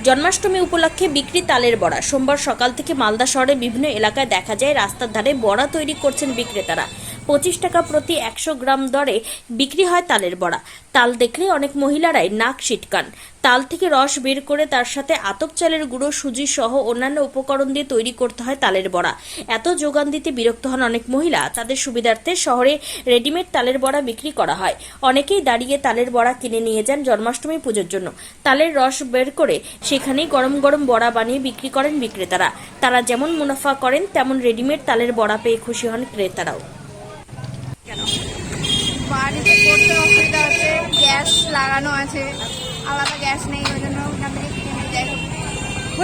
জন্মাষ্টমী উপলক্ষে বিক্রি তালের বড়া। সোমবার সকাল থেকে মালদা শহরের বিভিন্ন এলাকায় দেখা যায় রাস্তার ধারে বড়া তৈরি করছেন বিক্রেতারা। 25 টাকা প্রতি 100 গ্রাম দরে বিক্রি হয় তালের বড়া। তাল দেখলে অনেক মহিলারাই নাক সিটকান। তাল থেকে রস বের করে তার সাথে আতপ চালের গুঁড়ো, সুজি সহ অন্যান্য উপকরণ দিয়ে তৈরি করতে হয় তালের বড়া। এত যোগান দিতে বিরক্ত হন অনেক মহিলা। তাদের সুবিধার্থে শহরে রেডিমেড তালের বড়া বিক্রি করা হয়। অনেকেই দাঁড়িয়ে তালের বড়া কিনে নিয়ে যান জন্মাষ্টমী পুজোর জন্য। তালের রস বের করে সেখানেই গরম গরম বড়া বানিয়ে বিক্রি করেন বিক্রেতারা। তারা যেমন মুনাফা করেন তেমন রেডিমেড তালের বড়া পেয়ে খুশি হন ক্রেতারাও। বাড়িতে করতে অসুবিধা হচ্ছে, গ্যাস লাগানো আছে, আলাদা গ্যাস নেই, ওই জন্য ওখান থেকে কিনে যাই।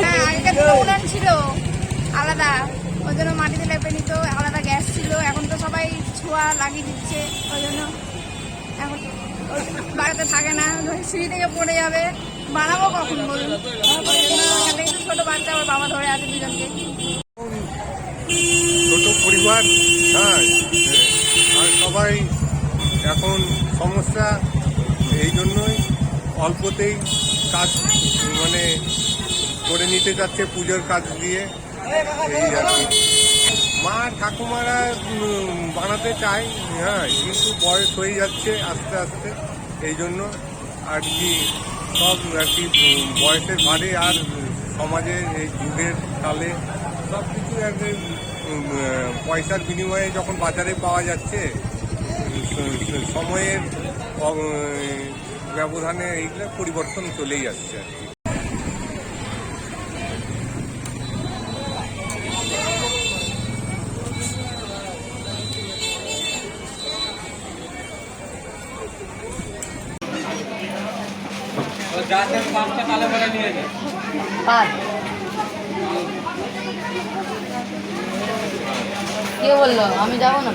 হ্যাঁ, আগেকার দিনে উনান ছিল আলাদা, ওই জন্য মাটিতে লেপে নিত, আলাদা গ্যাস ছিল। এখন তো সবাই ছোঁয়া লাগিয়ে দিচ্ছে, ওই জন্য এখন বাড়িতে থাকে না, সিঁড়ি থেকে পড়ে যাবে, বানাবো কখন বলুন। ওই জন্য এখান থেকে ছোটো বাচ্চা আমার বাবা ধরে আছে দুজনকে। ছোট পরিবার, হ্যাঁ, আর সবাই এখন সমস্যা, এই জন্যই অল্পতেই কাজ মানে করে নিতে যাচ্ছে পুজোর কাজ দিয়ে। এই আর কি, মা ঠাকুমারা বানাতে চায়, হ্যাঁ, কিন্তু বয়স হয়ে যাচ্ছে আস্তে আস্তে, এই জন্য আর কি সব আর কি বয়সের ভারে আর সমাজের এই যুগের কালে সব কিছু একদিন পয়সার বিনিময়ে যখন বাজারে পাওয়া যাচ্ছে, সময়ের ব্যবধানে এইগুলো পরিবর্তন চলেই যাচ্ছে আর কি। কে বললো আমি যাবো না?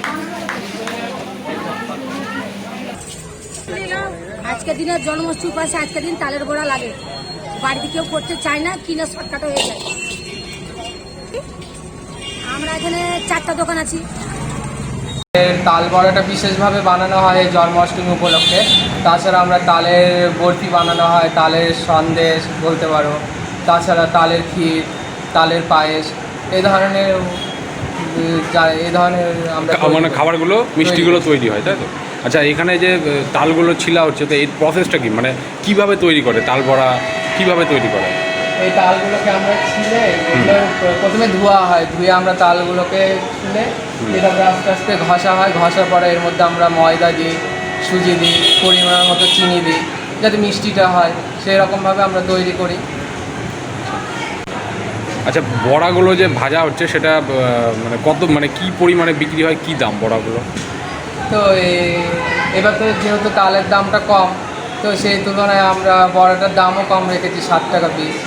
আজকের দিনে জন্মাষ্টমী পাশে আজকের দিন তালের বড়া লাগে, বাড়িতে কেউ করতে চায় না, কিনে শর্টকাটও হয়ে যায়। আমরা এখানে 4টা দোকান আছি। তাল বড়াটা বিশেষভাবে বানানো হয় এই জন্মাষ্টমী উপলক্ষে। তাছাড়া আমরা তালের বরফি বানানো হয়, তালের সন্দেশ বলতে পারো, তাছাড়া তালের ক্ষীর, তালের পায়েস, এই ধরনের আমরা মানে খাবারগুলো, মিষ্টিগুলো তৈরি হয়, তাই তো? আচ্ছা, এখানে যে তালগুলো ছিলা হচ্ছে, তো এই প্রসেসটা কি, মানে কিভাবে তৈরি করে তাল বড়া, কিভাবে তৈরি করে? এই তালগুলোকে আমরা ছিলে, প্রথমে ধোয়া হয়, ধুয়ে আমরা তালগুলোকে ছিলে, এটাকে আস্তে আস্তে ঘষা হয়, ঘষার পরে এর মধ্যে আমরা ময়দা দিই, সুজি দিই, পরিমাণ মতো চিনি দিই, যাতে মিষ্টিটা হয়, সেই রকমভাবে আমরা তৈরি করি। আচ্ছা, বড়াগুলো যে ভাজা হচ্ছে সেটা মানে কত, মানে কি পরিমাণে বিক্রি হয়, কি দাম বড়াগুলো? তো এবার তো যেহেতু তালের দামটা কম, তো সেই তুলনায় আমরা বড়াটার দামও কম রেখেছি, 7 টাকা পিস।